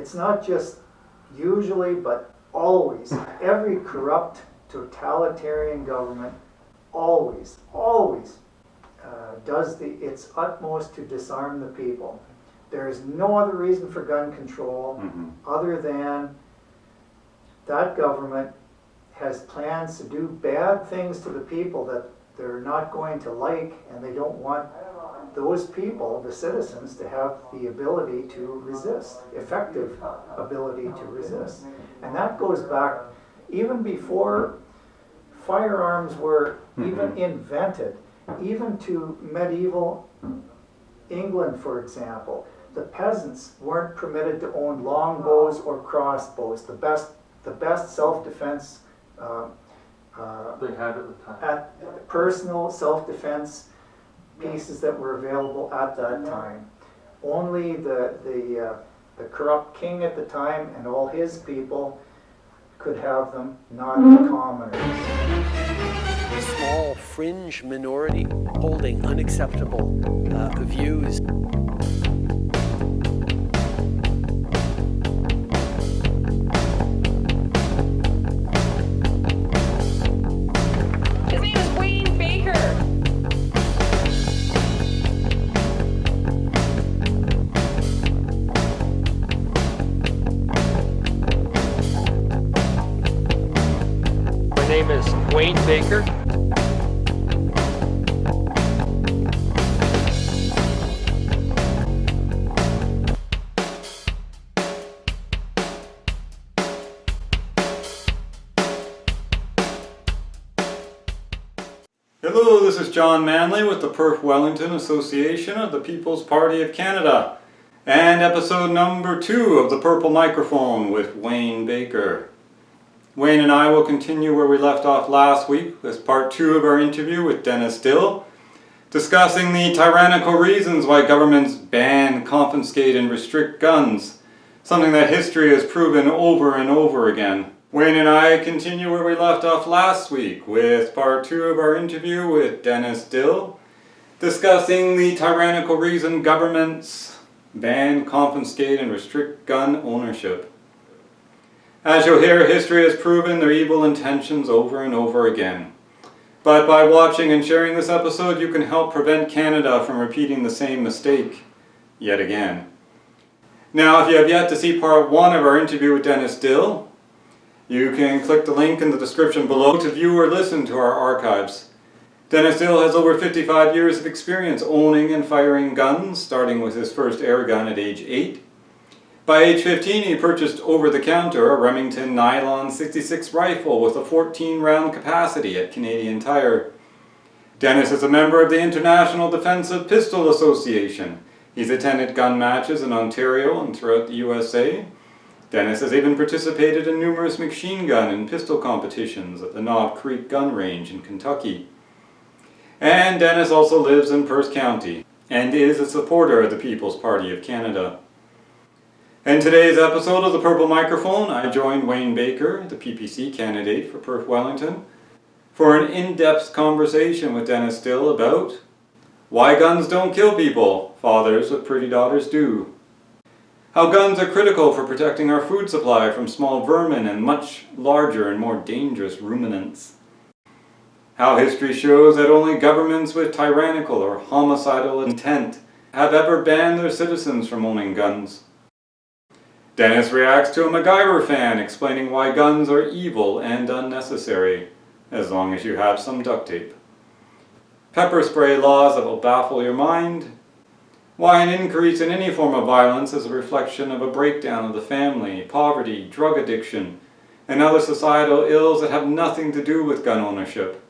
it's not just usually, but always, every corrupt totalitarian government always does its utmost to disarm the people. There is no other reason for gun control other than that government has plans to do bad things to the people that they're not going to like, and they don't want those people, the citizens, to have the ability to resist, effective ability to resist. And that goes back even before firearms were even invented, even to medieval England, for example. The peasants weren't permitted to own longbows or crossbows, the best self-defense they had at the time. at personal self-defense pieces that were available at that time. Only the corrupt king at the time and all his people could have them, not the commoners. A small fringe minority holding unacceptable views. My name is Wayne Baker. Hello, this is John Manley with the Perth-Wellington Association of the People's Party of Canada, and episode number 2 of the Purple Microphone with Wayne Baker. Wayne and I will continue where we left off last week as part 2 of our interview with Dennis Dill, discussing the tyrannical reasons why governments ban, confiscate, and restrict guns, something that history has proven over and over again. Wayne and I continue where we left off last week with part 2 of our interview with Dennis Dill, discussing the tyrannical reason governments ban, confiscate, and restrict gun ownership. As you'll hear, history has proven their evil intentions over and over again. But by watching and sharing this episode, you can help prevent Canada from repeating the same mistake yet again. Now, if you have yet to see part 1 of our interview with Dennis Dill, you can click the link in the description below to view or listen to our archives. Dennis Dill has over 55 years of experience owning and firing guns, starting with his first air gun at age 8. By age 15, he purchased over-the-counter a Remington nylon 66 rifle with a 14-round capacity at Canadian Tire. Dennis is a member of the International Defensive Pistol Association. He's attended gun matches in Ontario and throughout the USA. Dennis has even participated in numerous machine gun and pistol competitions at the Knob Creek Gun Range in Kentucky. And Dennis also lives in Perth County and is a supporter of the People's Party of Canada. In today's episode of the Purple Microphone, I joined Wayne Baker, the PPC candidate for Perth-Wellington, for an in-depth conversation with Dennis Dill about why guns don't kill people, fathers with pretty daughters do. How guns are critical for protecting our food supply from small vermin and much larger and more dangerous ruminants. How history shows that only governments with tyrannical or homicidal intent have ever banned their citizens from owning guns. Dennis reacts to a MacGyver fan explaining why guns are evil and unnecessary, as long as you have some duct tape. Pepper spray laws that will baffle your mind. Why an increase in any form of violence is a reflection of a breakdown of the family, poverty, drug addiction, and other societal ills that have nothing to do with gun ownership.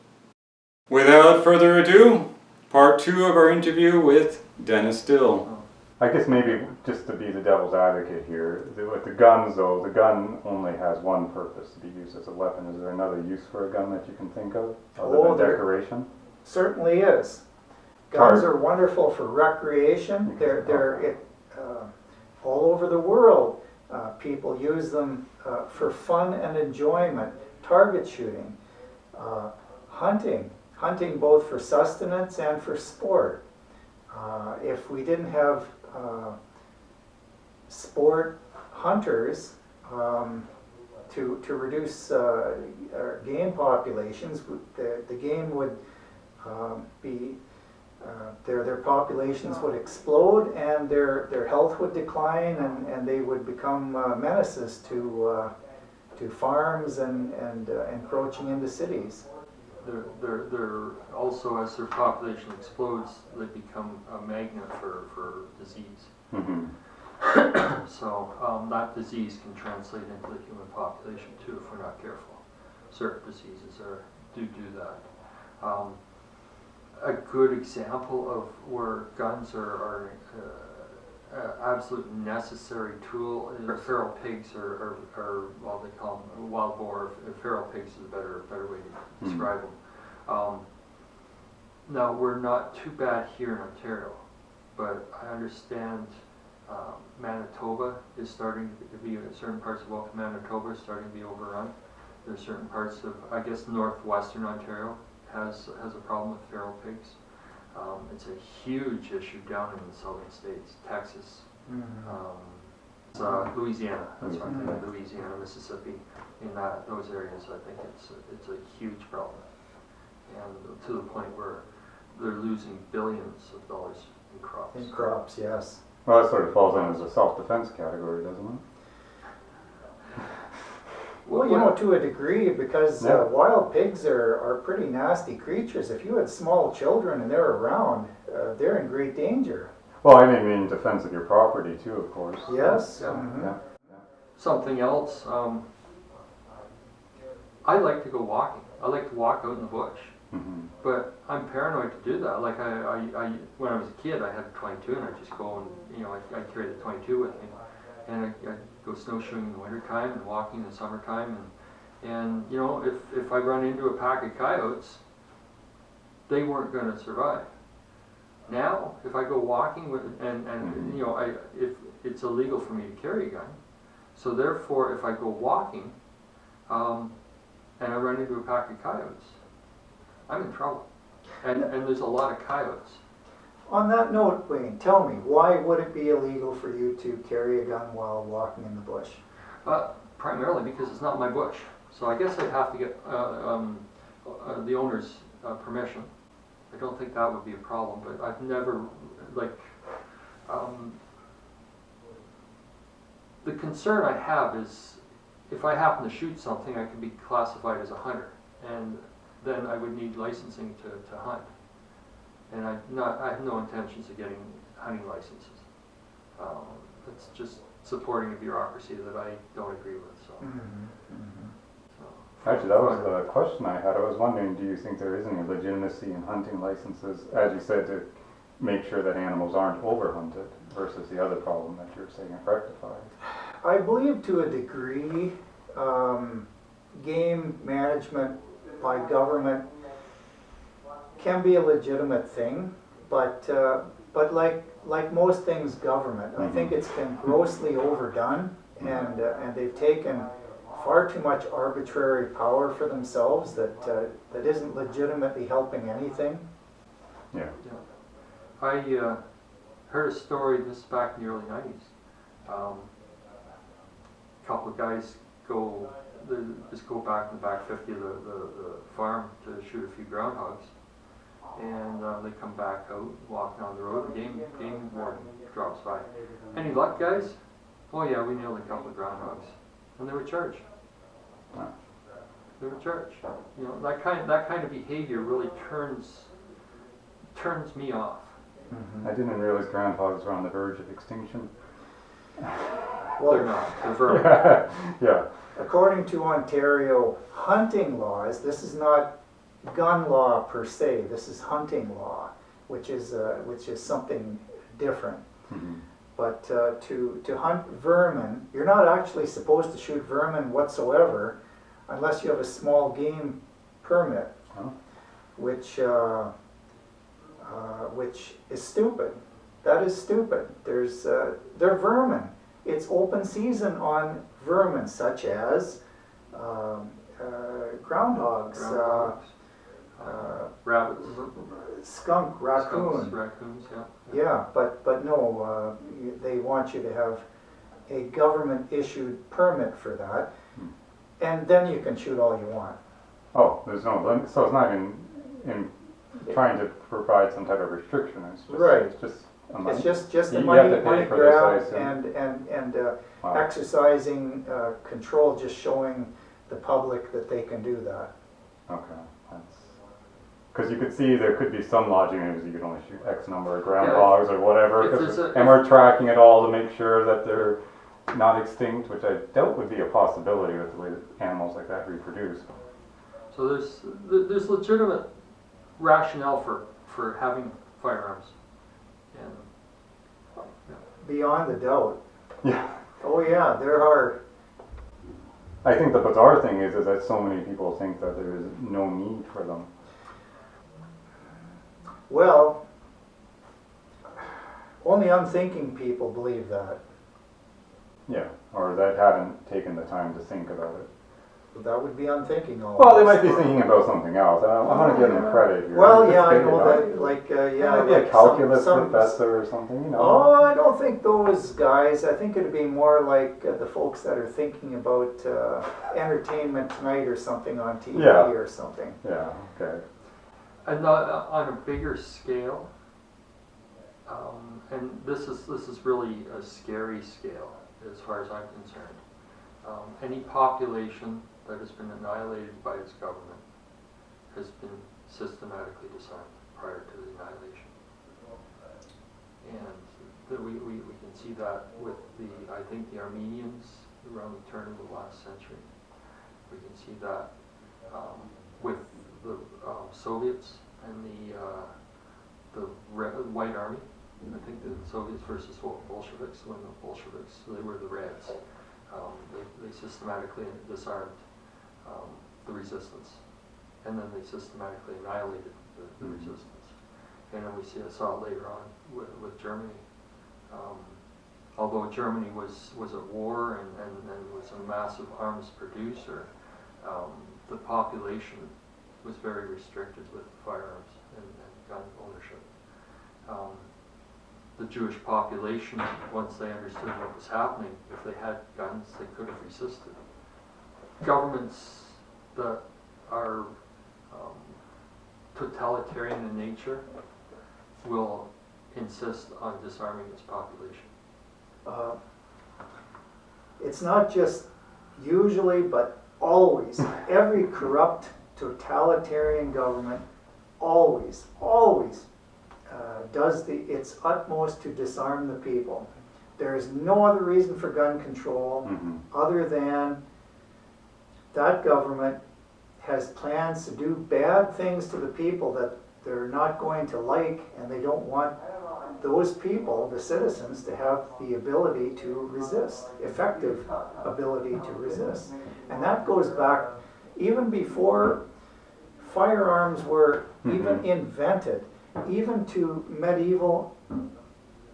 Without further ado, part 2 of our interview with Dennis Dill. I guess maybe just to be the devil's advocate here, with the guns though, the gun only has one purpose, to be used as a weapon. Is there another use for a gun that you can think of, other than decoration? Certainly is. Guns are wonderful for recreation. They're all over the world. People use them for fun and enjoyment. Target shooting, hunting both for sustenance and for sport. If we didn't have sport, hunters, to reduce game populations, the game would be, their populations would explode and their health would decline, and they would become menaces to farms and encroaching into cities. They're also, as their population explodes, they become a magnet for disease. Mm-hmm. So that disease can translate into the human population too if we're not careful. Certain diseases do that. A good example of where guns are absolute necessary tool is feral pigs, or well, they call them wild boar. Feral pigs is a better way to describe them. Now, we're not too bad here in Ontario, but I understand Manitoba is starting to be, certain parts of Western Manitoba are starting to be overrun. There's certain parts of, I guess, northwestern Ontario has a problem with feral pigs. It's a huge issue down in the southern states, Texas, Louisiana. That's what I'm thinking. Louisiana, Mississippi, in those areas. I think it's a huge problem, and to the point where they're losing billions of dollars in crops. In crops, yes. Well, that sort of falls in as a self-defense category, doesn't it? Well, you know, to a degree, because wild pigs are pretty nasty creatures. If you had small children and they're around, they're in great danger. Well, I mean defense of your property too, of course. Yes. Yeah. Mm-hmm. Yeah. Something else, I like to go walking. I like to walk out in the bush. Mm-hmm. But I'm paranoid to do that. Like I when I was a kid, I had a 22, and I just go and, you know, I carry the 22 with me, and I go snowshoeing in the wintertime and walking in the summertime, and you know, if I run into a pack of coyotes, they weren't going to survive. Now, if I go walking with, and you know, if it's illegal for me to carry a gun, so therefore, if I go walking, and I run into a pack of coyotes, I'm in trouble. And there's a lot of coyotes. On that note, Wayne, tell me, why would it be illegal for you to carry a gun while walking in the bush? Primarily because it's not my bush. So I guess I'd have to get the owner's permission. I don't think that would be a problem, but I've never, like, the concern I have is if I happen to shoot something, I could be classified as a hunter, and then I would need licensing to hunt. And I have no intentions of getting hunting licenses. It's just supporting a bureaucracy that I don't agree with. So, so Actually, that was the question I had. I was wondering, do you think there is any legitimacy in hunting licenses, as you said, to make sure that animals aren't overhunted, versus the other problem that you're saying rectified? I believe to a degree, game management by government can be a legitimate thing, but like most things government, I think it's been grossly overdone, and they've taken far too much arbitrary power for themselves that isn't legitimately helping anything. Yeah. I heard a story, this is back in the early 90s. A couple of guys just go back in the back 50 of the farm to shoot a few groundhogs. And they come back out, walking on the road, the game warden drops by. Any luck, guys? Oh yeah, we nailed a couple of groundhogs. And they were charged. They were charged. You know, that kind of behavior really turns me off. I didn't realize groundhogs were on the verge of extinction. Well, They're not. They're vermin. Yeah. According to Ontario hunting laws, this is not gun law per se. This is hunting law, which is something different. But to hunt vermin, you're not actually supposed to shoot vermin whatsoever, unless you have a small game permit, which is stupid. That is stupid. They're vermin. It's open season on vermin such as groundhogs. Rabbits. Skunk, raccoon. Skunks, raccoons, yeah. Yeah, but no, they want you to have a government-issued permit for that, and then you can shoot all you want. Oh, there's no limit, so it's not in trying to provide some type of restriction, it's just, Right. it's just a money. It's just a You have money, to pay money for this, I grab assume. and Wow. exercising control, just showing the public that they can do that. Okay, that's, because you could see there could be some logic in it, because you could only shoot X number of groundhogs or whatever, if 'cause- there's a- and we're tracking it all to make sure that they're not extinct, which I doubt would be a possibility with the way that animals like that reproduce. So there's legitimate rationale for having firearms. And, yeah. Beyond the doubt. Yeah. Oh yeah, there are. I think the bizarre thing is that so many people think that there is no need for them. Well, only unthinking people believe that. Yeah, or that haven't taken the time to think about it. That would be unthinking all. Well, they might be thinking about something else. I want to give them credit here. Well, Just yeah, I think know about that, it. like, Maybe a like calculus some- professor or something, you know. Oh, I don't think those guys. I think it'd be more like the folks that are thinking about Entertainment Tonight or something on TV Yeah. or something. Yeah, okay. And on a bigger scale, and this is really a scary scale as far as I'm concerned. Any population that has been annihilated by its government has been systematically disarmed prior to the annihilation. And we can see that with I think the Armenians around the turn of the last century. We can see that with the Soviets and the White Army. I think the Soviets versus Bolsheviks, when the Bolsheviks, they were the Reds. They systematically disarmed the resistance, and then they systematically annihilated the resistance. And then we saw it later on with Germany. Although Germany was at war and was a massive arms producer, the population was very restricted with firearms and gun ownership. The Jewish population, once they understood what was happening, if they had guns, they could have resisted. Governments that are totalitarian in nature will insist on disarming its population. It's not just usually, but always. Every corrupt totalitarian government always does its utmost to disarm the people. There is no other reason for gun control other than that government has plans to do bad things to the people that they're not going to like, and they don't want those people, the citizens, to have the ability to resist, effective ability to resist. And that goes back even before firearms were even invented, even to medieval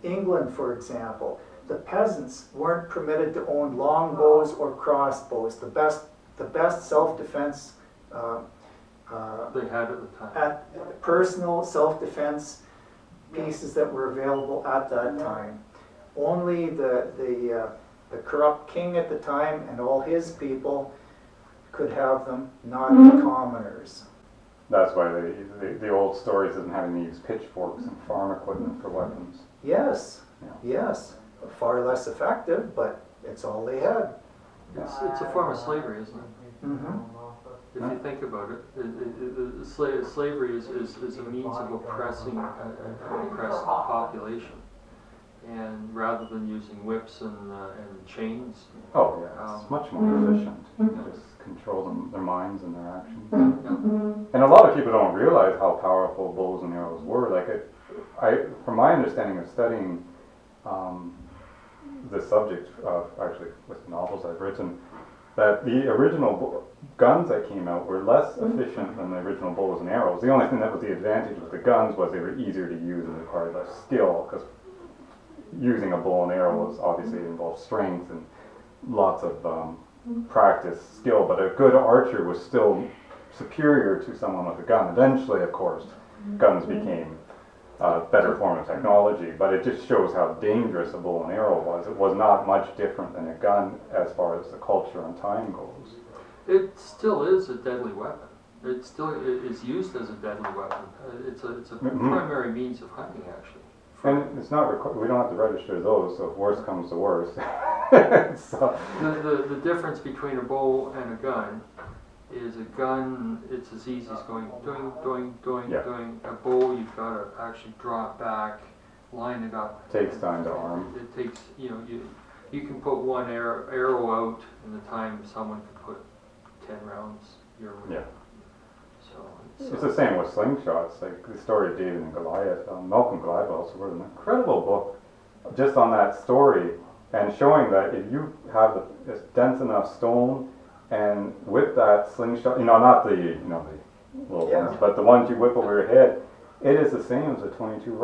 England, for example. The peasants weren't permitted to own longbows or crossbows. The best self-defense They had at the time. at personal self-defense pieces that were available at that time. Only the corrupt king at the time and all his people could have them, not the commoners. That's why the old stories isn't having to use pitchforks and farm equipment for weapons. Yes, Yeah. yes, far less effective, but it's all they had. It's a form of slavery, isn't it? Mm-hmm. If you think about it, slavery is a means of oppressing an oppressed population. And rather than using whips and chains, Oh yeah, it's much more efficient. You can just control their minds and their actions. And a lot of people don't realize how powerful bows and arrows were. Like from my understanding of studying the subject, actually with novels I've written, that the original guns that came out were less efficient than the original bows and arrows. The only thing that was the advantage with the guns was they were easier to use and required less skill, because using a bow and arrow was obviously involved strength and lots of practice, skill, but a good archer was still superior to someone with a gun. Eventually, of course, guns became better form of technology, but it just shows how dangerous a bow and arrow was. It was not much different than a gun as far as the culture and time goes. It still is a deadly weapon. It still is used as a deadly weapon. It's a primary means of hunting, actually. And it's not we don't have to register those, so if worse comes to worse. So. The difference between a bow and a gun is a gun, it's as easy as going doing. A bow, you've got to actually draw it back, line it up. It takes time to arm. It takes, you can put one arrow out in the time someone could put 10 rounds your way. Yeah. So it's the same with slingshots, like the story of David and Goliath. Malcolm Gladwell also wrote an incredible book just on that story and showing that if you have a dense enough stone and with that slingshot, not the the little ones, but the ones you whip over your head, it is the same as a 22.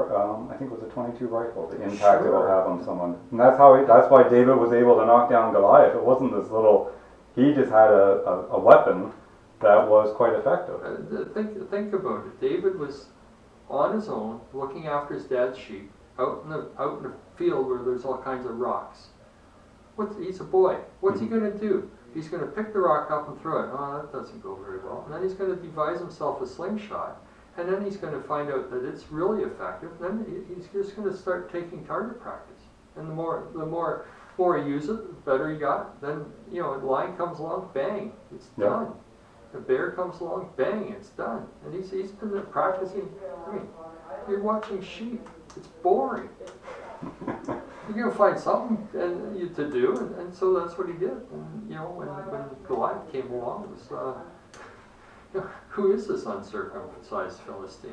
I think it was a 22 rifle. The impact it will have on someone, and that's why David was able to knock down Goliath. It wasn't this little. He just had a weapon that was quite effective. Think about it. David was on his own, looking after his dad's sheep, out in the field where there's all kinds of rocks. He's a boy. What's he going to do? He's going to pick the rock up and throw it. Oh, that doesn't go very well. And then he's going to devise himself a slingshot, and then he's going to find out that it's really effective. Then he's just going to start taking target practice. And the more he uses it, the better he got. Then the lion comes along, bang, it's done. The bear comes along, bang, it's done. And he's been practicing. I mean, you're watching sheep. It's boring. You're going to find something to do, and so that's what he did. And when Goliath came along, it was, who is this uncircumcised Philistine?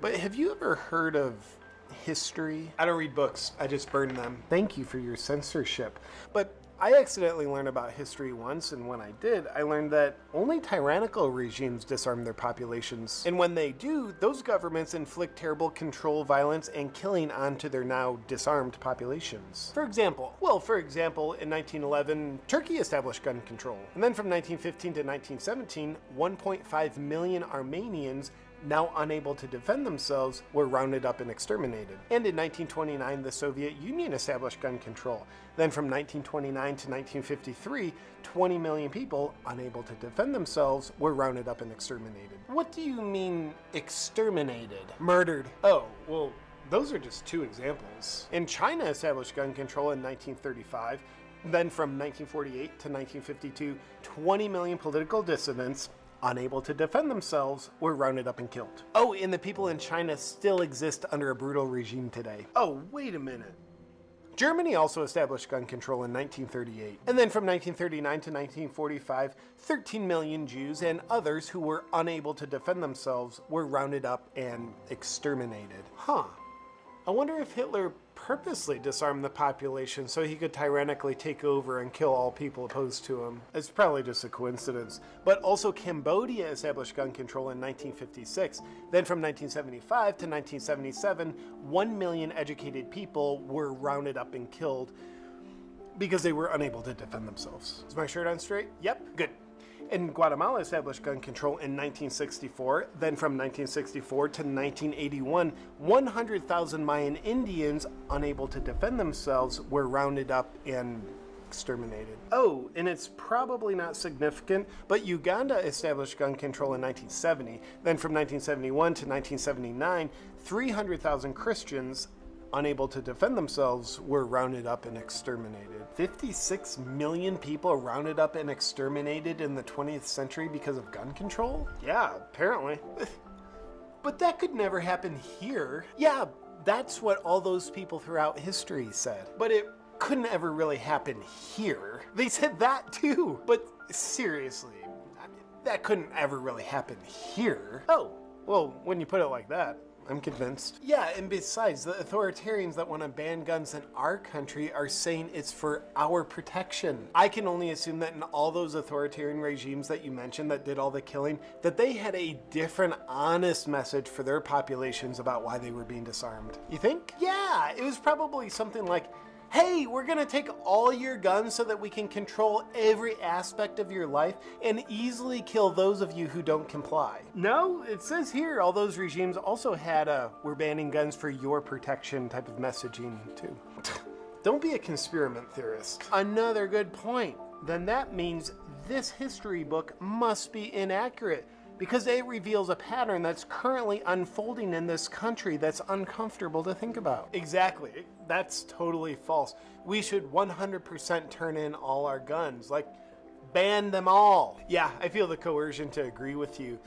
But have you ever heard of history? I don't read books, I just burn them. Thank you for your censorship. But I accidentally learned about history once, and when I did, I learned that only tyrannical regimes disarm their populations. And when they do, those governments inflict terrible control, violence, and killing onto their now disarmed populations. For example, in 1911, Turkey established gun control. And then from 1915 to 1917, 1.5 million Armenians, now unable to defend themselves, were rounded up and exterminated. And in 1929, the Soviet Union established gun control. Then from 1929 to 1953, 20 million people, unable to defend themselves, were rounded up and exterminated. What do you mean, exterminated? Murdered. Oh, well, those are just two examples. And China established gun control in 1935. Then from 1948 to 1952, 20 million political dissidents, unable to defend themselves, were rounded up and killed. Oh, and the people in China still exist under a brutal regime today. Oh, wait a minute. Germany also established gun control in 1938. And then from 1939 to 1945, 13 million Jews and others who were unable to defend themselves were rounded up and exterminated. Huh. I wonder if Hitler purposely disarmed the population so he could tyrannically take over and kill all people opposed to him. It's probably just a coincidence. But also Cambodia established gun control in 1956. Then from 1975 to 1977, 1 million educated people were rounded up and killed because they were unable to defend themselves. Is my shirt on straight? Yep, good. And Guatemala established gun control in 1964. Then from 1964 to 1981, 100,000 Mayan Indians, unable to defend themselves, were rounded up and exterminated. Oh, and it's probably not significant, but Uganda established gun control in 1970. Then from 1971 to 1979, 300,000 Christians, unable to defend themselves, were rounded up and exterminated. 56 million people rounded up and exterminated in the 20th century because of gun control? Yeah, apparently. But that could never happen here. Yeah, that's what all those people throughout history said. But it couldn't ever really happen here. They said that too. But seriously, that couldn't ever really happen here. Oh, well, when you put it like that, I'm convinced. Yeah, and besides, the authoritarians that want to ban guns in our country are saying it's for our protection. I can only assume that in all those authoritarian regimes that you mentioned that did all the killing, that they had a different, honest message for their populations about why they were being disarmed. You think? Yeah, it was probably something like, Hey, we're gonna take all your guns so that we can control every aspect of your life and easily kill those of you who don't comply. No, it says here all those regimes also had a "we're banning guns for your protection" type of messaging too. Don't be a conspirament theorist. Another good point. Then that means this history book must be inaccurate, because it reveals a pattern that's currently unfolding in this country that's uncomfortable to think about. Exactly. That's totally false. We should 100% turn in all our guns. Like, ban them all. Yeah, I feel the coercion to agree with you.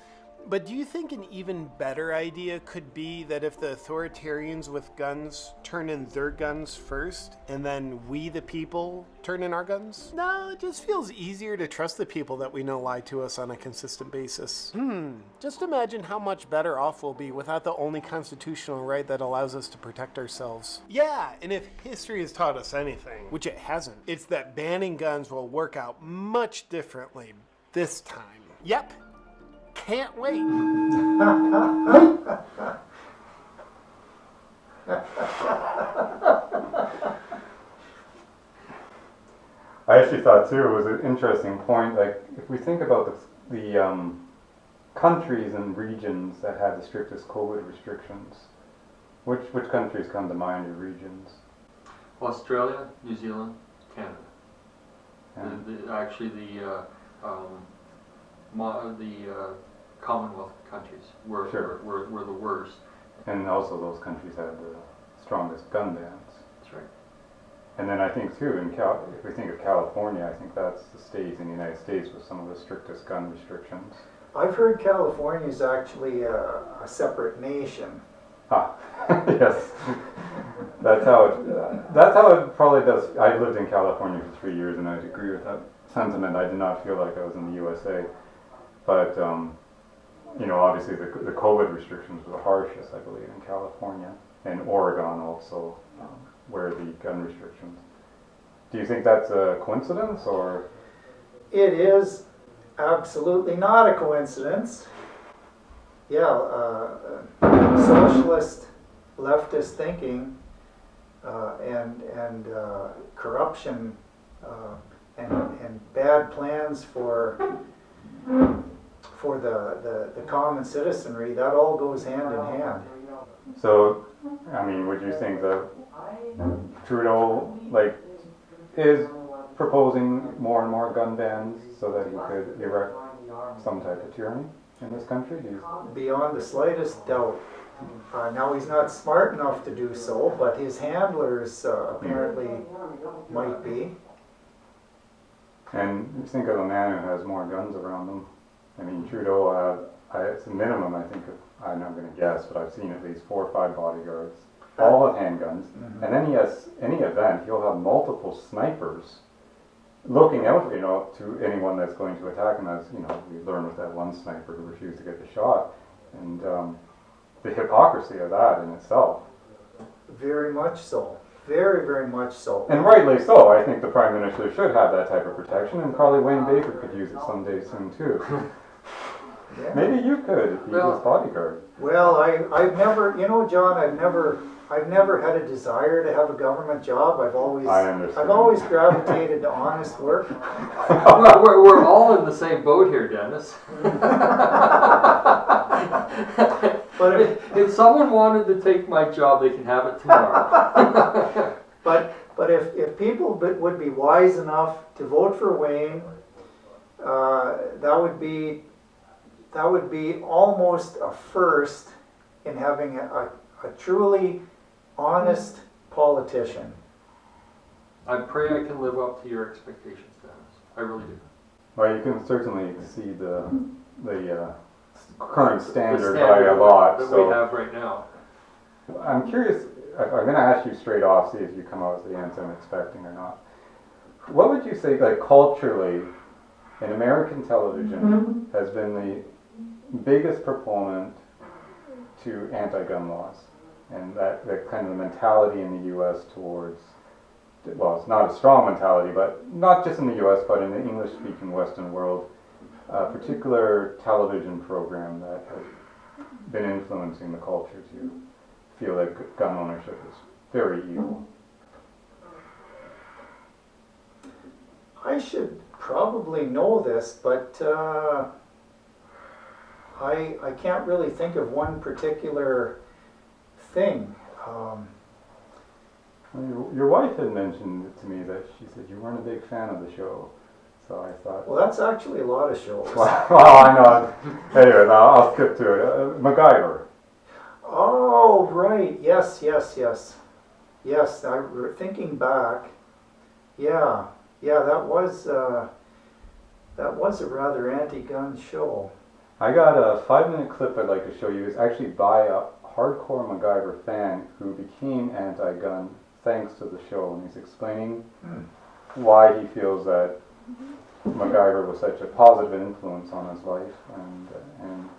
But do you think an even better idea could be that if the authoritarians with guns turn in their guns first, and then we the people turn in our guns? No, it just feels easier to trust the people that we know lie to us on a consistent basis. Just imagine how much better off we'll be without the only constitutional right that allows us to protect ourselves. Yeah, and if history has taught us anything, which it hasn't, it's that banning guns will work out much differently this time. Yep. Can't wait. I actually thought too it was an interesting point. Like if we think about the countries and regions that had the strictest COVID restrictions, which countries come to mind? Your regions? Australia, New Zealand, Canada. And Actually, the Commonwealth countries were the worst. and also those countries had the strongest gun bans. That's right. And then I think too, if we think of California, I think that's the state in the United States with some of the strictest gun restrictions. I've heard California is actually a separate nation. Ah, yes. That's how it probably does. I lived in California for 3 years, and I'd agree with that sentiment. I did not feel like I was in the USA, but obviously the COVID restrictions were the harshest, I believe, in California and Oregon also, where the gun restrictions. Do you think that's a coincidence, or? It is absolutely not a coincidence. Yeah, socialist, leftist thinking and corruption and bad plans for the common citizenry, that all goes hand in hand. So, I mean, would you think that Trudeau is proposing more and more gun bans so that he could erect some type of tyranny in this country? Beyond the slightest doubt. Now he's not smart enough to do so, but his handlers apparently might be. And you think of a man who has more guns around him. I mean, Trudeau, it's a minimum, I think, I'm not going to guess, but I've seen at least 4 or 5 bodyguards, all with handguns. Mm-hmm. And then he has, any event, he'll have multiple snipers looking out, to anyone that's going to attack him. As, we learned with that one sniper who refused to get the shot. And the hypocrisy of that in itself. Very much so. Very, very much so. And rightly so. I think the Prime Minister should have that type of protection, and probably Wayne Baker could use it someday soon too. Yeah. Maybe you could be his bodyguard. Well, I've never, John, I've never had a desire to have a government job. I've always gravitated to honest work. Well, we're all in the same boat here, Dennis. But if someone wanted to take my job, they can have it tomorrow. But if people would be wise enough to vote for Wayne, that would be almost a first in having a truly honest politician. I pray I can live up to your expectations, Dennis. I really do. Well, you can certainly exceed the current standard by a lot. That we have right now. I'm curious, I'm going to ask you straight off, see if you come out with the answer I'm expecting or not. What would you say, culturally, in American television has been the biggest proponent to anti-gun laws? And that kind of the mentality in the U.S. towards, well, it's not a strong mentality, but not just in the U.S., but in the English-speaking Western world, a particular television program that has been influencing the culture to feel that gun ownership is very evil. I should probably know this, but I can't really think of one particular thing. Your wife had mentioned to me that she said you weren't a big fan of the show, so I thought. Well, that's actually a lot of shows. Well, I know. Anyway, I'll skip to it. MacGyver. Oh, right. Yes. Thinking back, yeah, that was a rather anti-gun show. I got a 5-minute clip I'd like to show you. It's actually by a hardcore MacGyver fan who became anti-gun thanks to the show, and he's explaining why he feels that MacGyver was such a positive influence on his life and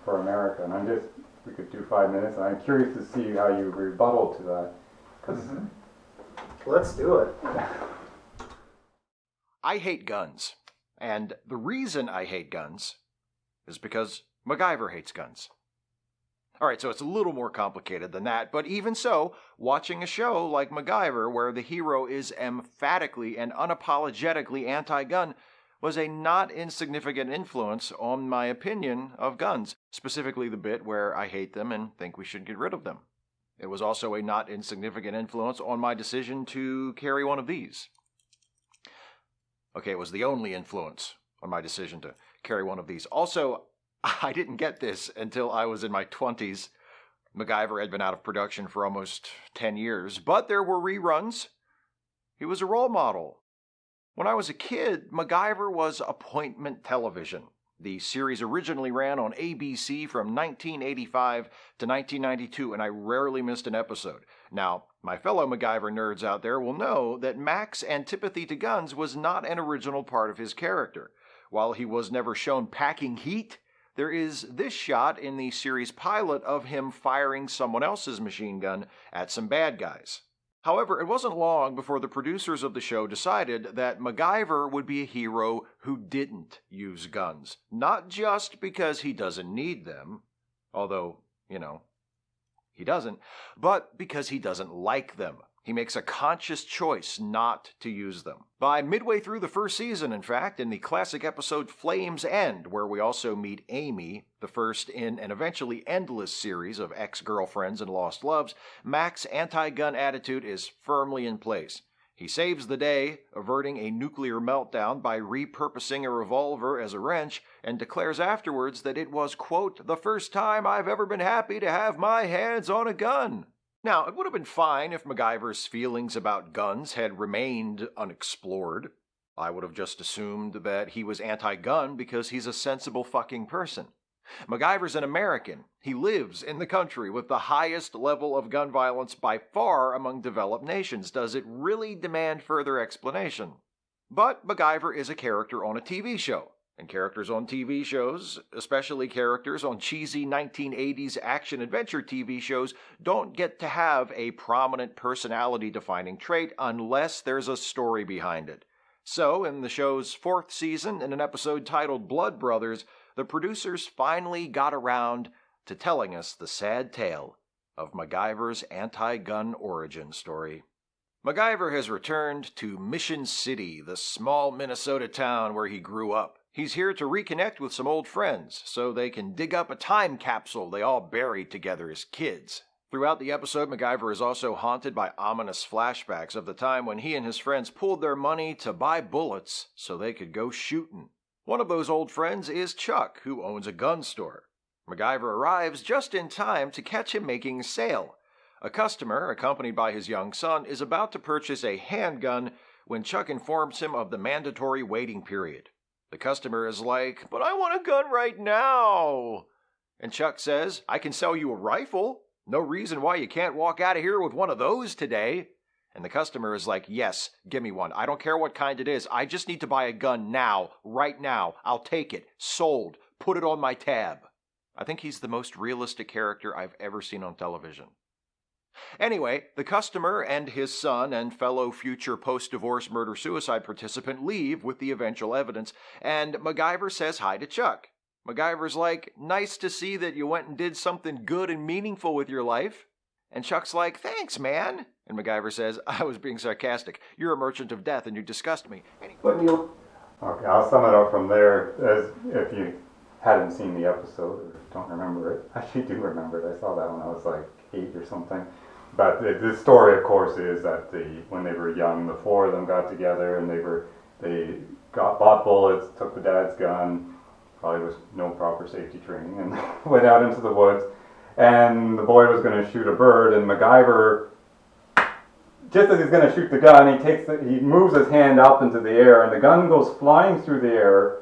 for America. And we could do 5 minutes, and I'm curious to see how you rebuttal to that. Let's do it. I hate guns, and the reason I hate guns is because MacGyver hates guns. Alright, so it's a little more complicated than that, but even so, watching a show like MacGyver, where the hero is emphatically and unapologetically anti-gun, was a not insignificant influence on my opinion of guns, specifically the bit where I hate them and think we should get rid of them. It was also a not insignificant influence on my decision to carry one of these. Okay, it was the only influence on my decision to carry one of these. Also, I didn't get this until I was in my 20s. MacGyver had been out of production for almost 10 years, but there were reruns. He was a role model. When I was a kid, MacGyver was appointment television. The series originally ran on ABC from 1985 to 1992, and I rarely missed an episode. Now, my fellow MacGyver nerds out there will know that Mac's antipathy to guns was not an original part of his character. While he was never shown packing heat, there is this shot in the series pilot of him firing someone else's machine gun at some bad guys. However, it wasn't long before the producers of the show decided that MacGyver would be a hero who didn't use guns. Not just because he doesn't need them, although, he doesn't, but because he doesn't like them. He makes a conscious choice not to use them. By midway through the first season, in fact, in the classic episode Flames End, where we also meet Amy, the first in an eventually endless series of ex-girlfriends and lost loves, Mac's anti-gun attitude is firmly in place. He saves the day, averting a nuclear meltdown by repurposing a revolver as a wrench, and declares afterwards that it was, quote, the first time I've ever been happy to have my hands on a gun. Now, it would have been fine if MacGyver's feelings about guns had remained unexplored. I would have just assumed that he was anti-gun because he's a sensible fucking person. MacGyver's an American. He lives in the country with the highest level of gun violence by far among developed nations. Does it really demand further explanation? But MacGyver is a character on a TV show. And characters on TV shows, especially characters on cheesy 1980s action-adventure TV shows, don't get to have a prominent personality-defining trait unless there's a story behind it. So, in the show's 4th season, in an episode titled Blood Brothers, the producers finally got around to telling us the sad tale of MacGyver's anti-gun origin story. MacGyver has returned to Mission City, the small Minnesota town where he grew up. He's here to reconnect with some old friends so they can dig up a time capsule they all buried together as kids. Throughout the episode, MacGyver is also haunted by ominous flashbacks of the time when he and his friends pooled their money to buy bullets so they could go shooting. One of those old friends is Chuck, who owns a gun store. MacGyver arrives just in time to catch him making a sale. A customer, accompanied by his young son, is about to purchase a handgun when Chuck informs him of the mandatory waiting period. The customer is like, "But I want a gun right now." And Chuck says, "I can sell you a rifle. No reason why you can't walk out of here with one of those today." And the customer is like, "Yes, give me one. I don't care what kind it is. I just need to buy a gun now, right now. I'll take it. Sold. Put it on my tab." I think he's the most realistic character I've ever seen on television. Anyway, the customer and his son and fellow future post-divorce murder-suicide participant leave with the eventual evidence, and MacGyver says hi to Chuck. MacGyver's like, "Nice to see that you went and did something good and meaningful with your life." And Chuck's like, "Thanks, man." And MacGyver says, "I was being sarcastic. You're a merchant of death and you disgust me." But Neil, Okay, I'll sum it up from there. As if you hadn't seen the episode or don't remember it, I actually do remember it. I saw that when I was like 8 or something. But the story, of course, is that when they were young, the four of them got together and they bought bullets, took the dad's gun, probably was no proper safety training, and went out into the woods. And the boy was going to shoot a bird, and MacGyver, just as he's going to shoot the gun, he moves his hand up into the air, and the gun goes flying through the air,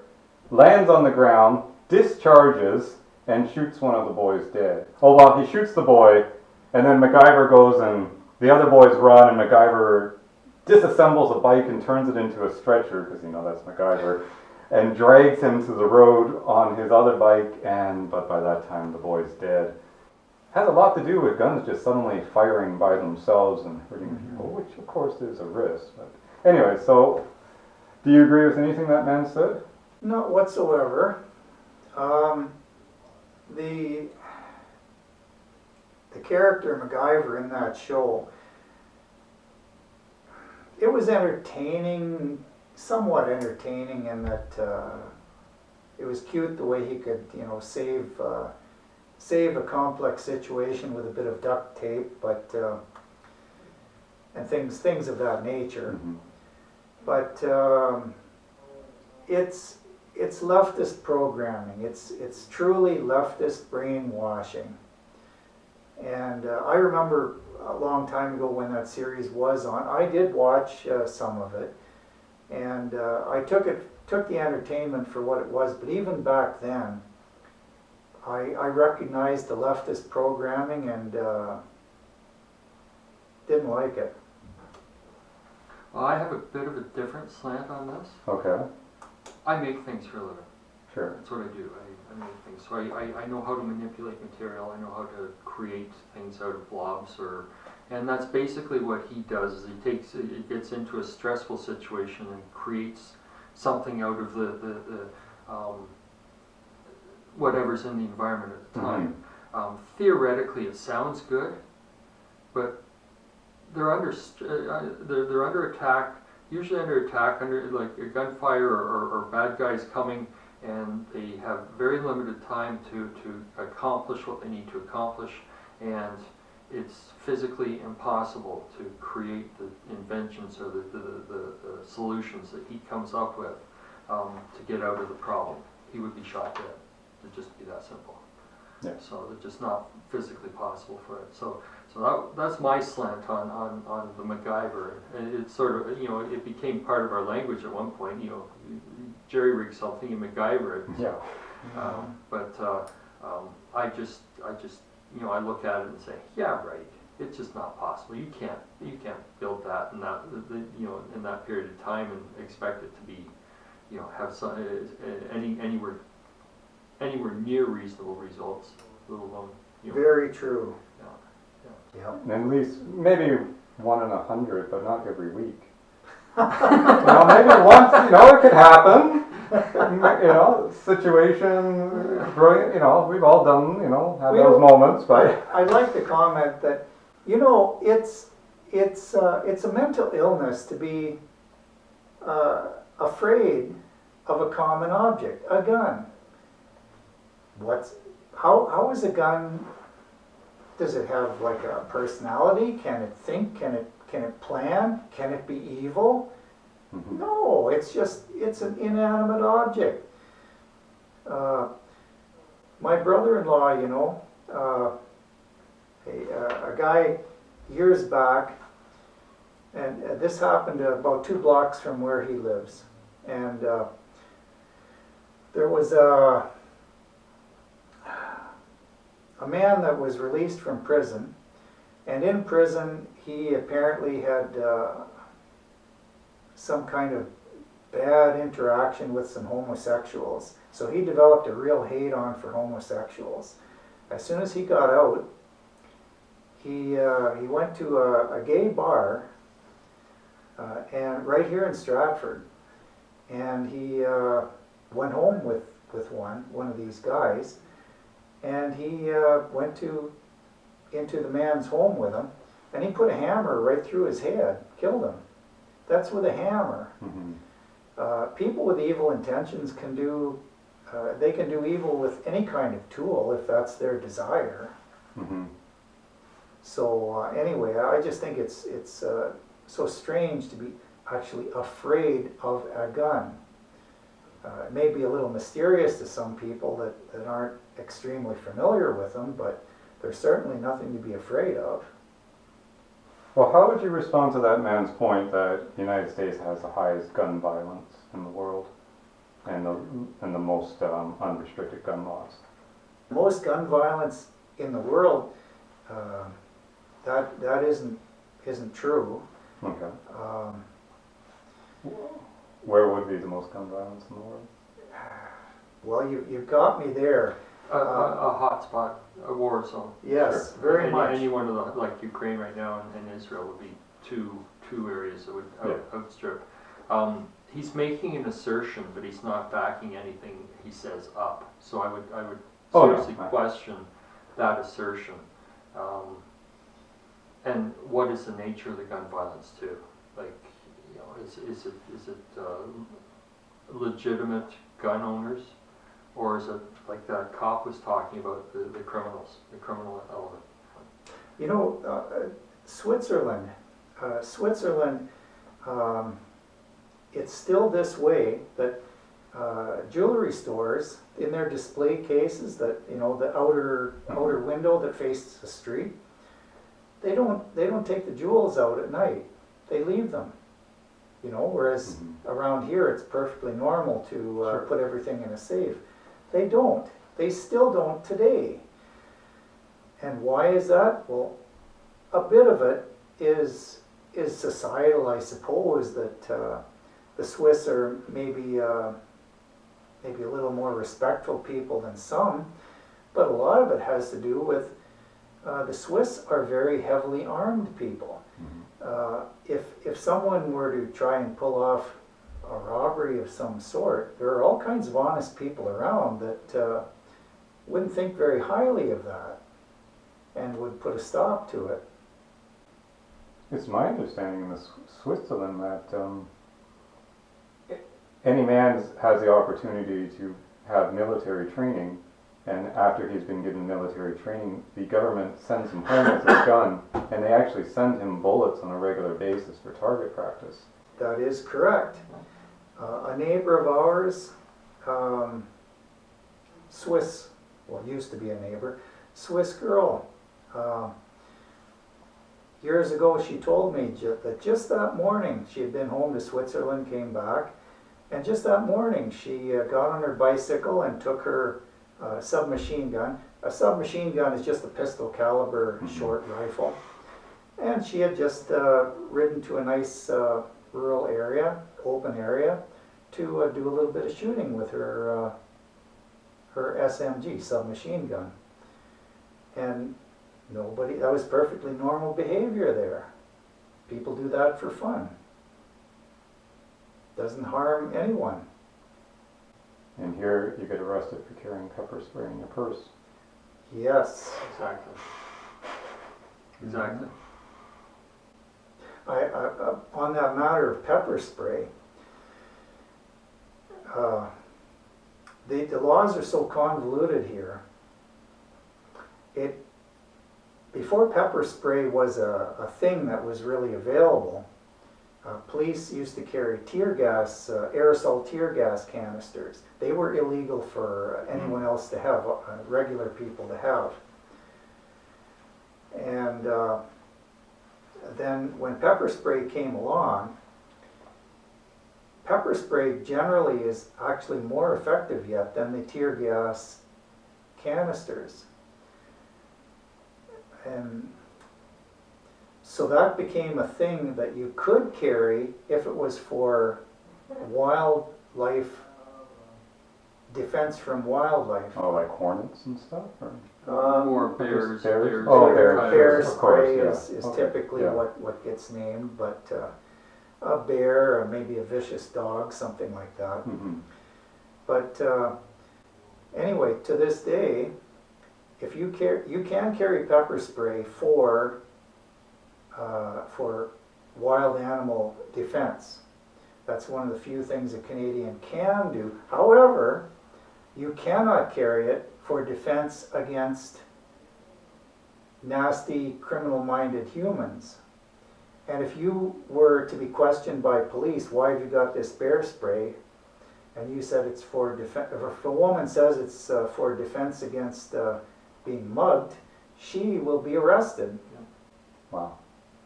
lands on the ground, discharges, and shoots one of the boys dead. Oh, well, he shoots the boy, and then MacGyver goes and the other boys run, and MacGyver disassembles a bike and turns it into a stretcher, because that's MacGyver, and drags him to the road on his other bike, but by that time the boy's dead. Has a lot to do with guns just suddenly firing by themselves and hurting people, which of course is a risk. But anyway, so do you agree with anything that man said? Not whatsoever. The character MacGyver in that show, it was entertaining, somewhat entertaining in that it was cute the way he could, save a complex situation with a bit of duct tape, but and things of that nature. Mm-hmm. But it's leftist programming. It's truly leftist brainwashing. And I remember a long time ago when that series was on, I did watch some of it, and I took the entertainment for what it was. But even back then, I recognized the leftist programming and didn't like it. Well, I have a bit of a different slant on this. Okay. I make things for a living. Sure. That's what I do. I make things. So I know how to manipulate material. I know how to create things out of blobs, and that's basically what he does. Is he gets into a stressful situation and creates something out of the whatever's in the environment at the time. Mm-hmm. Theoretically, it sounds good, but they're under attack. Usually under attack, under like a gunfire or bad guys coming, and they have very limited time to accomplish what they need to accomplish, and it's physically impossible to create the inventions or the solutions that he comes up with to get out of the problem. He would be shot dead. It'd just be that simple. Yeah. So it's just not physically possible for it. So that's my slant on the MacGyver. And it's sort of, it became part of our language at one point. Jerry rig something and MacGyver it. Yeah. I just I look at it and say, yeah, right. It's just not possible. You can't build that in that in that period of time and expect it to be, have some anywhere near reasonable results, let alone. Very true. Yeah. And at least maybe 1 in 100, but not every week. Maybe once. It could happen. Situation. Brilliant. We've all done. Had those moments, but I'd like to comment that it's a mental illness to be afraid of a common object, a gun. How is a gun? Does it have like a personality? Can it think? Can it plan? Can it be evil? Mm-hmm. No, it's an inanimate object. My brother-in-law, a guy years back, and this happened about 2 blocks from where he lives, and there was a man that was released from prison, and in prison he apparently had some kind of bad interaction with some homosexuals. So he developed a real hate-on for homosexuals. As soon as he got out, he went to a gay bar, and right here in Stratford, and he went home with one of these guys, and he went into the man's home with him, and he put a hammer right through his head, killed him. That's with a hammer. Mm-hmm. People with evil intentions can do, they can do evil with any kind of tool if that's their desire. Mm-hmm. So anyway, I just think it's so strange to be actually afraid of a gun. It may be a little mysterious to some people that aren't extremely familiar with them, but there's certainly nothing to be afraid of. Well, how would you respond to that man's point that the United States has the highest gun violence in the world and the most unrestricted gun laws? Most gun violence in the world, that isn't true. Okay. Um, Where would be the most gun violence in the world? well, you've got me there. A hot spot, a war zone. Yes, very much. Any one of the, like Ukraine right now and Israel would be two areas that would outstrip. He's making an assertion, but he's not backing anything he says up. So I would seriously question that assertion. And what is the nature of the gun violence too? Like, you know, is it legitimate gun owners, or is it like that cop was talking about the criminals, the criminal element? You know, Switzerland, it's still this way that jewelry stores in their display cases, that, you know, the outer window that faces the street, they don't take the jewels out at night. They leave them. You know, whereas around here it's perfectly normal to put everything in a safe. They don't. They still don't today. And why is that? Well, a bit of it is societal, I suppose, that the Swiss are maybe a little more respectful people than some, but a lot of it has to do with the Swiss are very heavily armed people. If someone were to try and pull off a robbery of some sort, there are all kinds of honest people around that wouldn't think very highly of that and would put a stop to it. It's my understanding in Switzerland that any man has the opportunity to have military training, and after he's been given military training, the government sends him home with a gun, and they actually send him bullets on a regular basis for target practice. That is correct. A neighbor of ours, Swiss, well, used to be a neighbor, Swiss girl. Years ago, she told me that just that morning she had been home to Switzerland, came back, and just that morning she got on her bicycle and took her submachine gun. A submachine gun is just a pistol caliber short rifle. And she had just ridden to a nice rural area, open area, to do a little bit of shooting with her her SMG, submachine gun. And that was perfectly normal behavior there. People do that for fun. Doesn't harm anyone. And here you get arrested for carrying pepper spray in your purse. Yes. Exactly. Exactly. On that matter of pepper spray, the laws are so convoluted here. Before pepper spray was a thing that was really available, police used to carry tear gas, aerosol tear gas canisters. They were illegal for anyone else to have, regular people to have. And then when pepper spray came along, pepper spray generally is actually more effective yet than the tear gas canisters. And so that became a thing that you could carry if it was for wildlife, defense from wildlife. Oh, like hornets and stuff? Or? Or bears. Oh, bears. Bear Of course, spray yeah. is Okay, typically yeah. what gets named, but a bear, or maybe a vicious dog, something like that. But anyway, to this day, if you can carry pepper spray for wild animal defense, That's one of the few things a Canadian can do. However, you cannot carry it for defense against nasty, criminal-minded humans. And if you were to be questioned by police, why have you got this bear spray? And you said it's for defense. If a woman says it's for defense against being mugged, she will be arrested. Wow.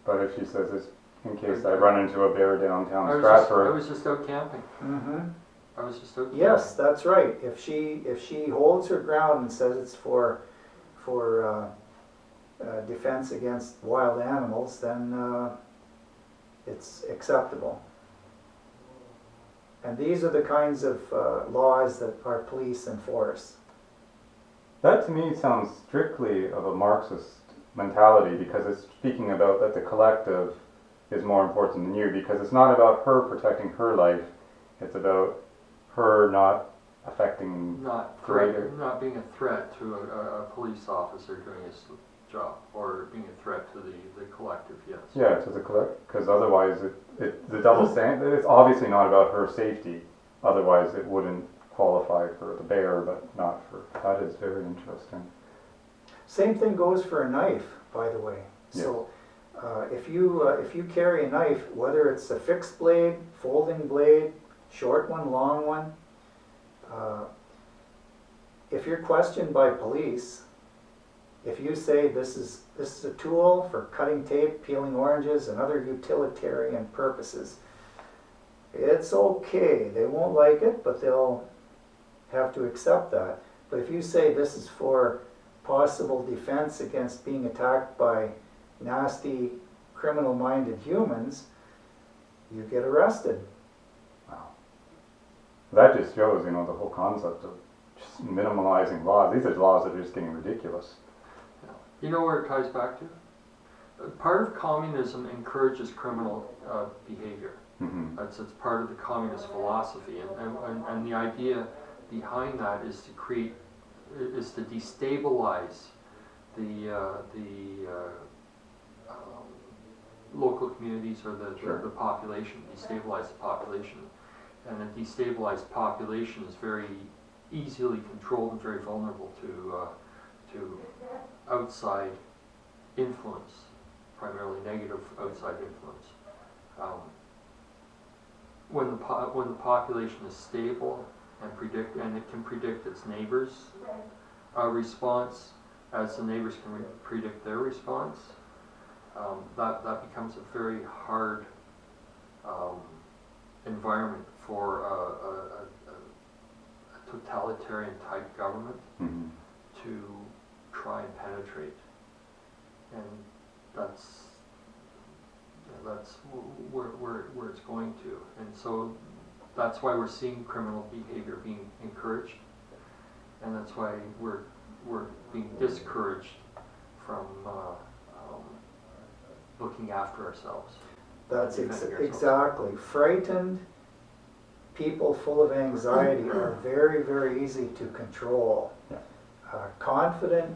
But if she says it's in case I run into a bear downtown I Stratford. was just out camping. Mm-hmm. I was just out camping. Yes, that's right. If she holds her ground and says it's for defense against wild animals, then it's acceptable. And these are the kinds of laws that our police enforce. That to me sounds strictly of a Marxist mentality, because it's speaking about that the collective is more important than you, because it's not about her protecting her life, it's about her not affecting greater. Not being a threat to a police officer doing his job, or being a threat to the collective, yes. Yeah, to the collective, because otherwise the double standard, it's obviously not about her safety, otherwise it wouldn't qualify for the bear, but not for, that is very interesting. Same thing goes for a knife, by the way. Yeah. So if you carry a knife, whether it's a fixed blade, folding blade, short one, long one, if you're questioned by police, if you say this is a tool for cutting tape, peeling oranges, and other utilitarian purposes, it's okay. They won't like it, but they'll have to accept that. But if you say this is for possible defense against being attacked by nasty, criminal-minded humans, you get arrested. Wow. That just shows, the whole concept of just minimalizing laws. These are laws that are just getting ridiculous. You know where it ties back to? Part of communism encourages criminal behavior. Mm-hmm. It's part of the communist philosophy, and the idea behind that is to destabilize the local communities or the population, destabilize the population. And a destabilized population is very easily controlled and very vulnerable to outside influence, primarily negative outside influence. When the population is stable and it can predict its neighbors' response, as the neighbors can predict their response, that becomes a very hard environment for a totalitarian type government Mm-hmm. to try and penetrate, and that's where it's going to, and so that's why we're seeing criminal behavior being encouraged, and that's why we're being discouraged from looking after ourselves. That's defending ourselves. exactly. Frightened people full of anxiety are very, very easy to control. Yeah. Confident,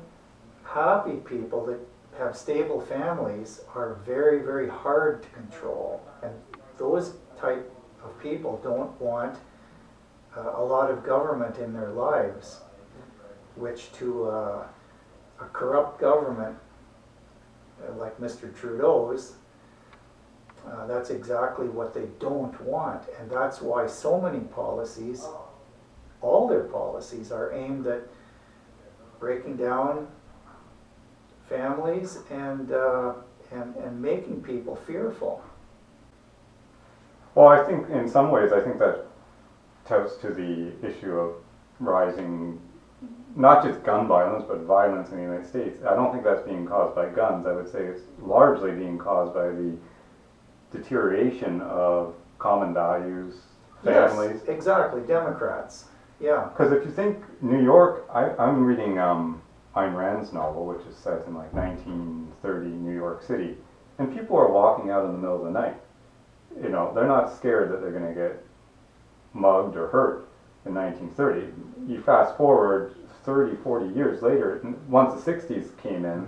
happy people that have stable families are very, very hard to control. And those type of people don't want a lot of government in their lives, which to a corrupt government like Mr. Trudeau's, that's exactly what they don't want. And that's why so many policies, all their policies, are aimed at breaking down families and making people fearful. Well, I think in some ways, that touts to the issue of rising, not just gun violence, but violence in the United States. I don't think that's being caused by guns. I would say it's largely being caused by the deterioration of common values, families. Yes, exactly, Democrats. Yeah. Because if you think New York, I'm reading Ayn Rand's novel, which is set in like 1930 New York City, and people are walking out in the middle of the night. They're not scared that they're going to get mugged or hurt in 1930. You fast forward 30, 40 years later, once the 60s came in,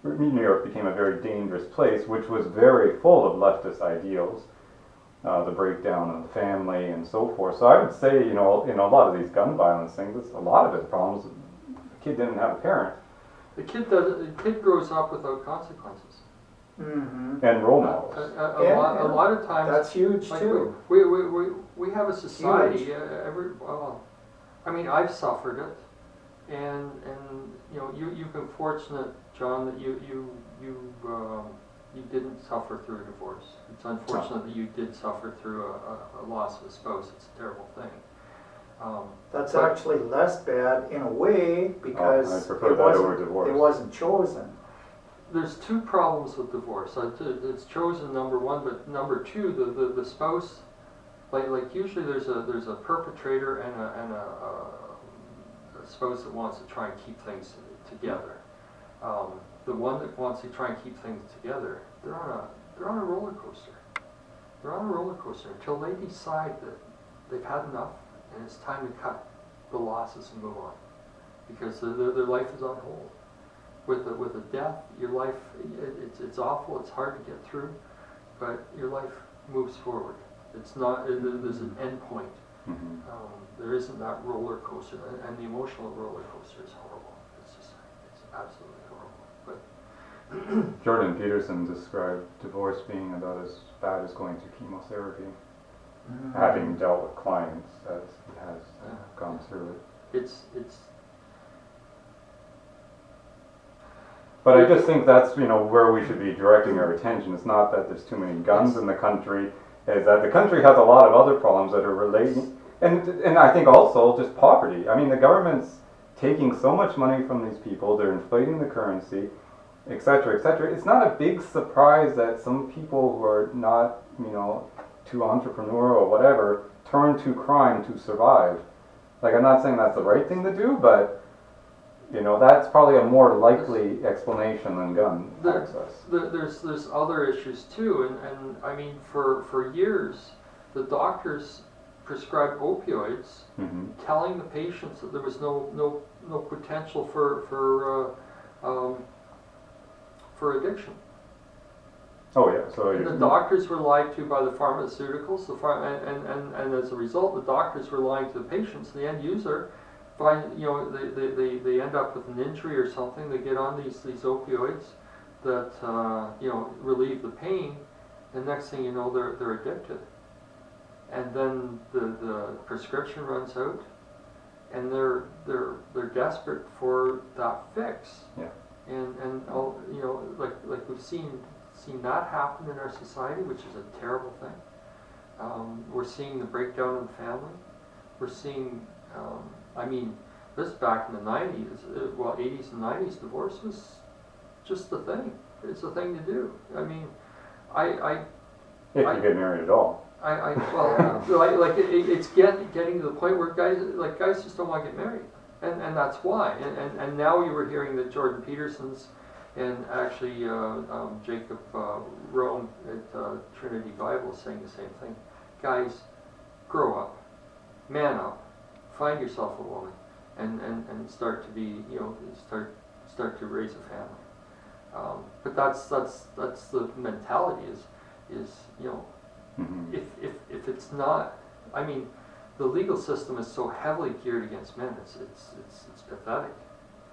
New York became a very dangerous place, which was very full of leftist ideals. the breakdown of the family and so forth. So I would say, in a lot of these gun violence things, a lot of it problems. The kid didn't have a parent The kid grows up without consequences. Mm-hmm. and role models. A lot of times, That's huge like too. we have a society. Huge. I mean, I've suffered it, and you've been fortunate, John, that you didn't suffer through a divorce. It's unfortunate that you did suffer through a loss of a spouse. It's a terrible thing. That's actually less bad in a way because I prefer that over it divorce. wasn't chosen. There's two problems with divorce. It's chosen, number one, but number two, the spouse, like usually there's a perpetrator and a spouse that wants to try and keep things together. The one that wants to try and keep things together, they're on a roller coaster. They're on a roller coaster until they decide that they've had enough and it's time to cut the losses and move on, because their life is on hold. With a death, your life, it's awful, it's hard to get through, but your life moves forward. It's not, there's an end point. Mm-hmm. There isn't that roller coaster, and the emotional roller coaster is horrible. It's absolutely horrible. But Jordan Peterson described divorce being about as bad as going through chemotherapy, having dealt with clients as he has gone through it. it's But I just think that's where we should be directing our attention. It's not that there's too many guns in the country. Is that the country has a lot of other problems that are relating, and I think also just poverty. I mean, the government's taking so much money from these people. They're inflating the currency, etc., etc. It's not a big surprise that some people who are not too entrepreneurial or whatever turn to crime to survive. Like, I'm not saying that's the right thing to do, but that's probably a more likely explanation than gun access. There's other issues too, and I mean for years the doctors prescribed opioids, telling the patients that there was no potential for addiction. Oh yeah, so The doctors were lied to by the pharmaceuticals, and as a result, the doctors were lying to the patients. The end user they end up with an injury or something. They get on these opioids that relieve the pain, and next thing you know, they're addicted. And then the prescription runs out, and they're desperate for that fix. Yeah. And like we've seen that happen in our society, which is a terrible thing. We're seeing the breakdown in the family. We're seeing this back in the 90s, 80s and 90s, divorce was just the thing. It's a thing to do. I mean, if you get married at all. It's getting to the point where guys just don't want to get married, and that's why. And now you were hearing that Jordan Peterson's and actually Jacob Rome at Trinity Bible is saying the same thing. Guys, grow up, man up. Find yourself a woman, and start to be start to raise a family. But that's the mentality is if it's not, I mean, the legal system is so heavily geared against men. It's pathetic.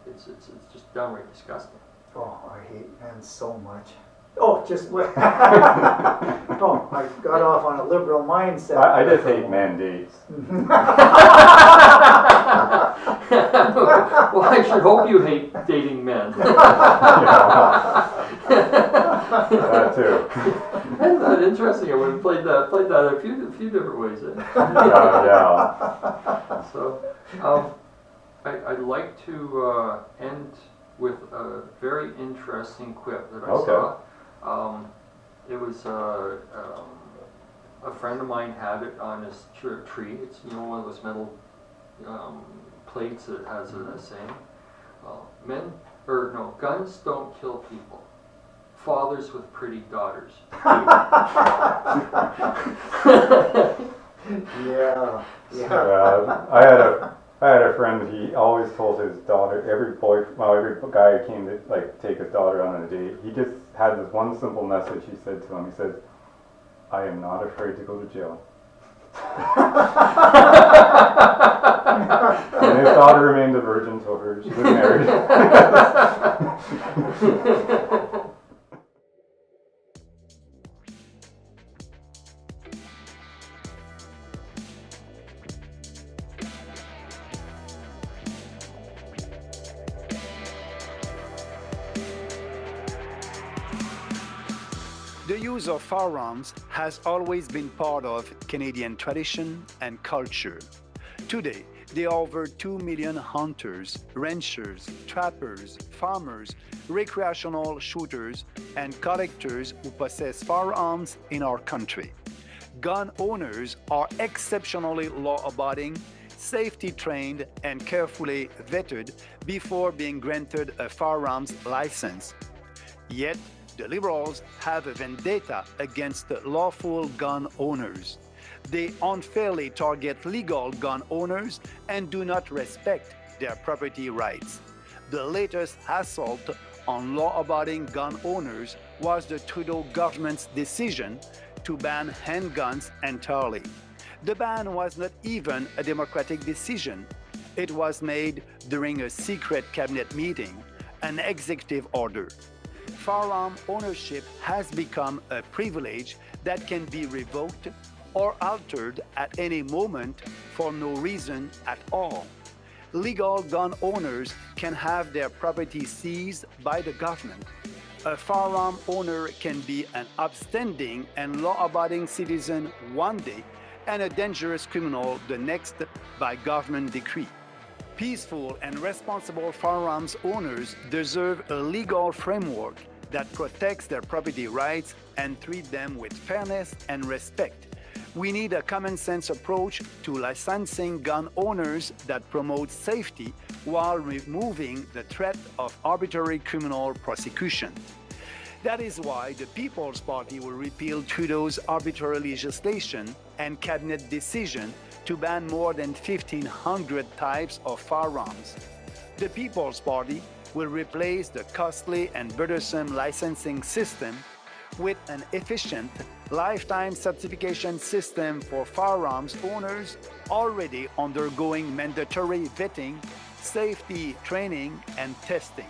It's just downright disgusting. Oh, I hate men so much. Oh, just I got off on a liberal mindset. I just hate mandates. Well, I should hope you hate dating men. That too. Isn't that interesting? I would have played that a few different ways. Yeah. So, I'd like to end with a very interesting quip that I saw. It was a friend of mine had it on his tree. It's one of those metal plates that has a saying. Guns don't kill people. Fathers with pretty daughters do. Yeah. I had a friend. He always told his daughter, every guy who came to take his daughter on a date, he just had this one simple message he said to him. He says, I am not afraid to go to jail. And his daughter remained a virgin till she was married. The use of firearms has always been part of Canadian tradition and culture. Today, there are over 2 million hunters, ranchers, trappers, farmers, recreational shooters, and collectors who possess firearms in our country. Gun owners are exceptionally law-abiding, safety-trained, and carefully vetted before being granted a firearms license. Yet, the Liberals have a vendetta against the lawful gun owners. They unfairly target legal gun owners and do not respect their property rights. The latest assault on law-abiding gun owners was the Trudeau government's decision to ban handguns entirely. The ban was not even a democratic decision. It was made during a secret cabinet meeting, an executive order. Firearm ownership has become a privilege that can be revoked or altered at any moment for no reason at all. Legal gun owners can have their property seized by the government. A firearm owner can be an upstanding and law-abiding citizen one day and a dangerous criminal the next by government decree. Peaceful and responsible firearms owners deserve a legal framework that protects their property rights and treats them with fairness and respect. We need a common-sense approach to licensing gun owners that promotes safety while removing the threat of arbitrary criminal prosecution. That is why the People's Party will repeal Trudeau's arbitrary legislation and cabinet decision to ban more than 1,500 types of firearms. The People's Party will replace the costly and burdensome licensing system with an efficient lifetime certification system for firearms owners already undergoing mandatory vetting, safety training, and testing.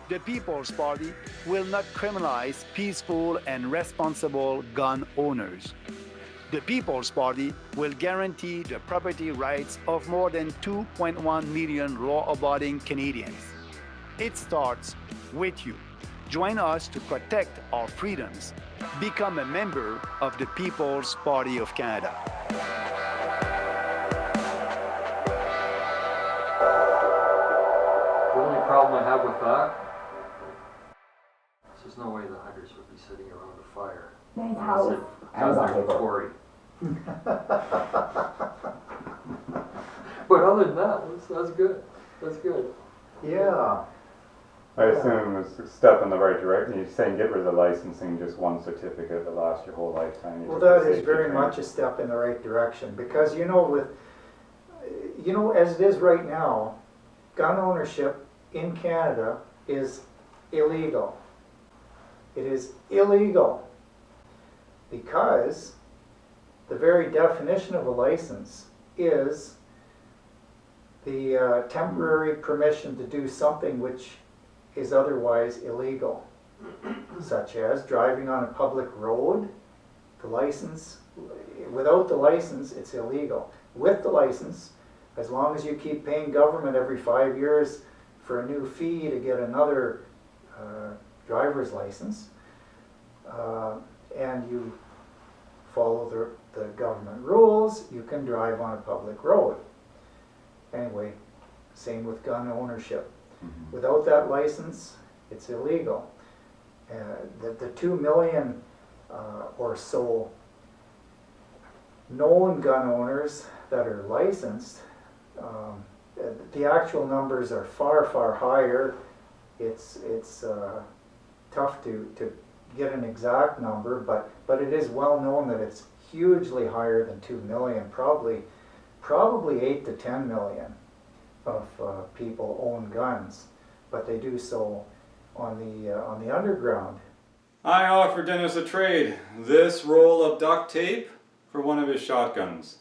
The People's Party will not criminalize peaceful and responsible gun owners. The People's Party will guarantee the property rights of more than 2.1 million law-abiding Canadians. It starts with you. Join us to protect our freedoms. Become a member of the People's Party of Canada. The only problem I have with that is there's no way the hunters would be sitting around a fire. Nice Unless house. it found their quarry. But other than that, that's good. That's good. Yeah. I assume it's a step in the right direction. You're saying get rid of the licensing, just one certificate that lasts your whole lifetime. Well, that is very much a step in the right direction because, as it is right now, gun ownership in Canada is illegal. It is illegal because the very definition of a license is the temporary permission to do something which is otherwise illegal, such as driving on a public road. The license, without the license, it's illegal. With the license, as long as you keep paying government every 5 years for a new fee to get another driver's license, and you follow the government rules, you can drive on a public road. Anyway, same with gun ownership. Without that license, it's illegal. The 2 million or so known gun owners that are licensed, the actual numbers are far, far higher. It's tough to get an exact number, but it is well known that it's hugely higher than 2 million, probably 8 to 10 million of people own guns, but they do so on the underground. I offered Dennis a trade, this roll of duct tape for one of his shotguns.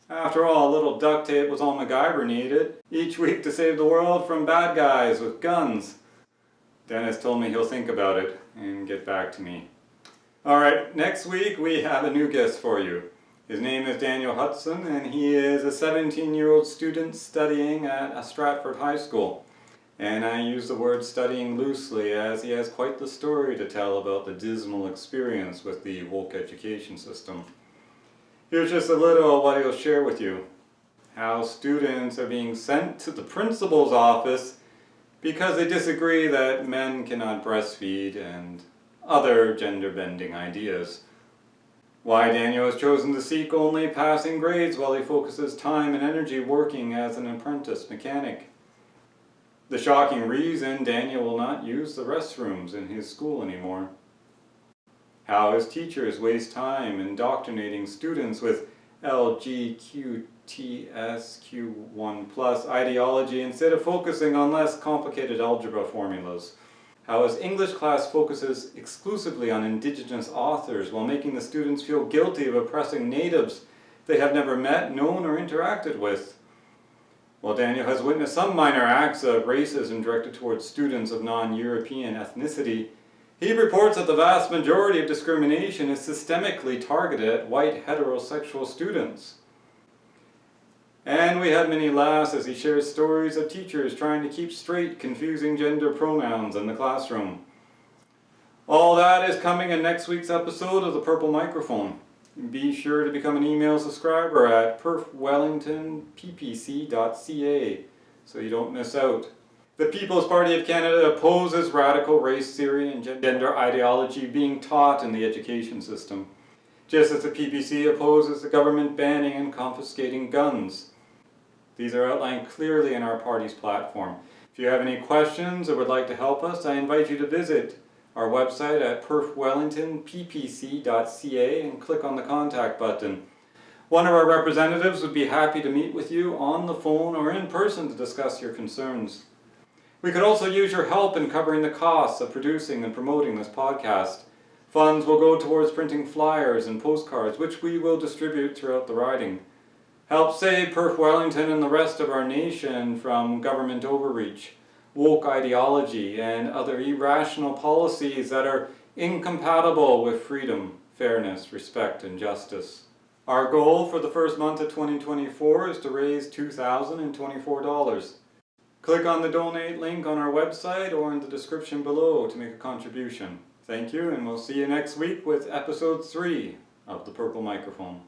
After all, a little duct tape was all MacGyver needed each week to save the world from bad guys with guns. Dennis told me he'll think about it and get back to me. Alright, next week we have a new guest for you. His name is Daniel Hudson, and he is a 17-year-old student studying at a Stratford High School. And I use the word studying loosely, as he has quite the story to tell about the dismal experience with the woke education system. Here's just a little of what he'll share with you. How students are being sent to the principal's office because they disagree that men cannot breastfeed and other gender-bending ideas. Why Daniel has chosen to seek only passing grades while he focuses time and energy working as an apprentice mechanic. The shocking reason Daniel will not use the restrooms in his school anymore. How his teachers waste time indoctrinating students with LGBTQ1+ ideology instead of focusing on less complicated algebra formulas. How his English class focuses exclusively on Indigenous authors while making the students feel guilty of oppressing natives they have never met, known, or interacted with. While Daniel has witnessed some minor acts of racism directed towards students of non-European ethnicity, he reports that the vast majority of discrimination is systemically targeted at white heterosexual students. And we had many laughs as he shares stories of teachers trying to keep straight confusing gender pronouns in the classroom. All that is coming in next week's episode of The Purple Microphone. Be sure to become an email subscriber at Perth-Wellington-ppc.ca so you don't miss out. The People's Party of Canada opposes radical race theory and gender ideology being taught in the education system, just as the PPC opposes the government banning and confiscating guns. These are outlined clearly in our party's platform. If you have any questions or would like to help us, I invite you to visit our website at Perth-Wellington-ppc.ca and click on the contact button. One of our representatives would be happy to meet with you on the phone or in person to discuss your concerns. We could also use your help in covering the costs of producing and promoting this podcast. Funds will go towards printing flyers and postcards, which we will distribute throughout the riding. Help save Perth-Wellington and the rest of our nation from government overreach, woke ideology, and other irrational policies that are incompatible with freedom, fairness, respect, and justice. Our goal for the first month of 2024 is to raise $2,024. Click on the donate link on our website or in the description below to make a contribution. Thank you, and we'll see you next week with episode 3 of The Purple Microphone.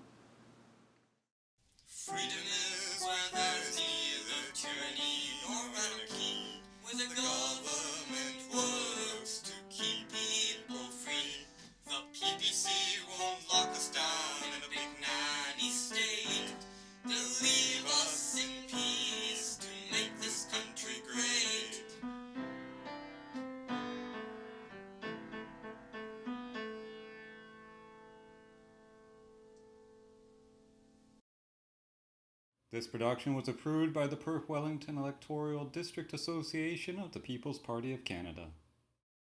Freedom is when there's neither tyranny nor anarchy, when the government works to keep people free. The PPC won't lock us down in a big nanny state. They'll leave us in peace to make this country great. This production was approved by the Perth-Wellington Electoral District Association of the People's Party of Canada.